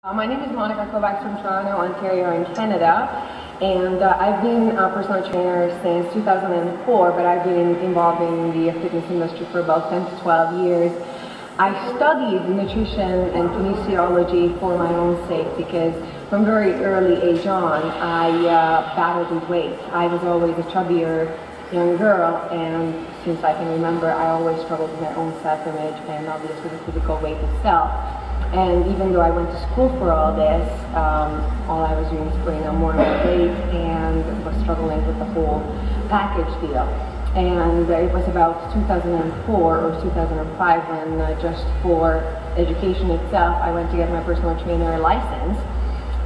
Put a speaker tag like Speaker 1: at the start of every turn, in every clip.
Speaker 1: My name is Monika Kovacs from Toronto, Ontario in Canada, and I've been a personal trainer since 2004, but I've been involved in the fitness industry for about 10 to 12 years. I studied nutrition and kinesiology for my own sake because from very early age on, I battled with weight. I was always a chubbier young girl, and since I can remember, I always struggled with my own self-image and obviously the physical weight itself. And even though I went to school for all this, all I was doing was putting on more and more weight and was struggling with the whole package deal. And it was about 2004 or 2005 when just for education itself, I went to get my personal trainer license.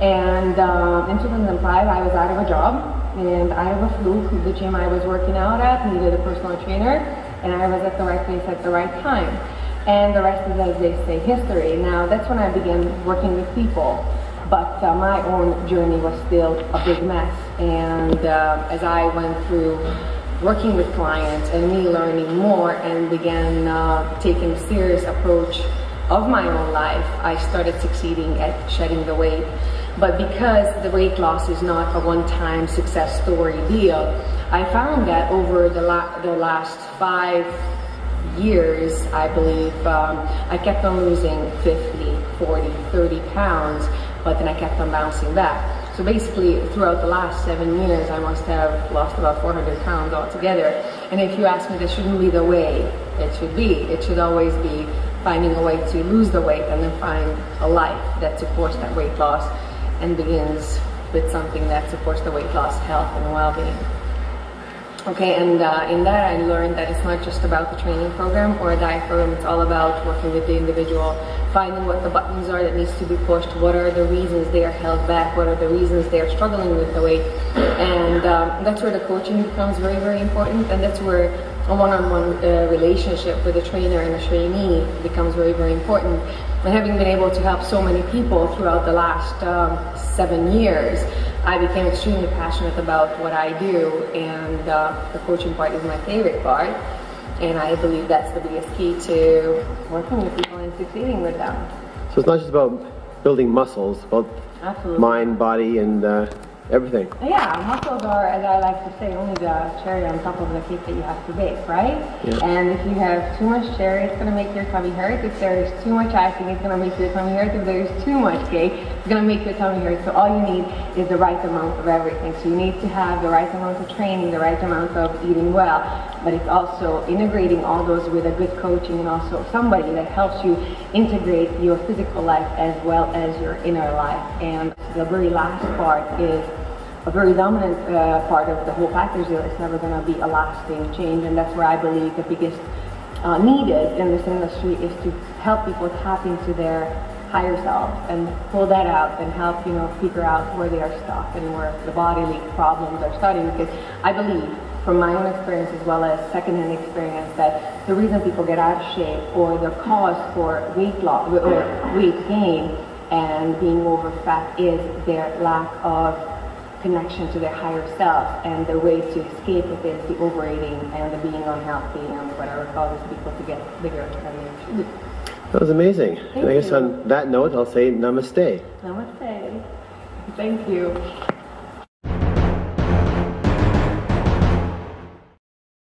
Speaker 1: And in 2005, I was out of a job and out of a fluke. The gym I was working out at needed a personal trainer, and I was at the right place at the right time. And the rest is, as they say, history. Now, that's when I began working with people, but my own journey was still a big mess. And as I went through working with clients and me learning more and began taking a serious approach of my own life, I started succeeding at shedding the weight. But because the weight loss is not a one-time success story deal, I found that over the last 5 years, I believe, I kept on losing 50, 40, 30 pounds, but then I kept on bouncing back. So basically, throughout the last 7 years, I must have lost about 400 pounds altogether. And if you ask me, this shouldn't be the way it should be. It should always be finding a way to lose the weight and then find a life that supports that weight loss and begins with something that supports the weight loss, health, and well-being. Okay, and in that I learned that it's not just about the training program or a diet program, it's all about working with the individual, finding what the buttons are that needs to be pushed, what are the reasons they are held back, what are the reasons they are struggling with the weight. And that's where the coaching becomes very, very important, and that's where a one-on-one relationship with a trainer and a trainee becomes very, very important. And having been able to help so many people throughout the last 7 years, I became extremely passionate about what I do, and the coaching part is my favorite part. And I believe that's the biggest key to working with people and succeeding with them.
Speaker 2: So it's not just about building muscles, about
Speaker 1: Absolutely.
Speaker 2: Mind, body, and everything.
Speaker 1: Yeah, muscles are, as I like to say, only the cherry on top of the cake that you have to bake, right?
Speaker 2: Yeah.
Speaker 1: And if you have too much cherry, it's going to make your tummy hurt. If there is too much icing, it's going to make your tummy hurt. If there is too much cake, it's going to make your tummy hurt. So all you need is the right amount of everything. So you need to have the right amount of training, the right amount of eating well, but it's also integrating all those with a good coaching and also somebody that helps you integrate your physical life as well as your inner life. And the very last part is a very dominant part of the whole package deal. It's never going to be a lasting change, and that's where I believe the biggest need is in this industry is to help people tap into their higher selves and pull that out and help figure out where they are stuck and where the bodily problems are starting. Because I believe, from my own experience as well as secondhand experience, that the reason people get out of shape or the cause for weight loss or weight gain and being over fat is their lack of connection to their higher self, and the way to escape it is the overeating and the being unhealthy and whatever causes people to get bigger than they should be.
Speaker 2: That was amazing.
Speaker 1: Thank
Speaker 2: And I guess
Speaker 1: you.
Speaker 2: on that note, I'll say namaste.
Speaker 1: Namaste. Thank you.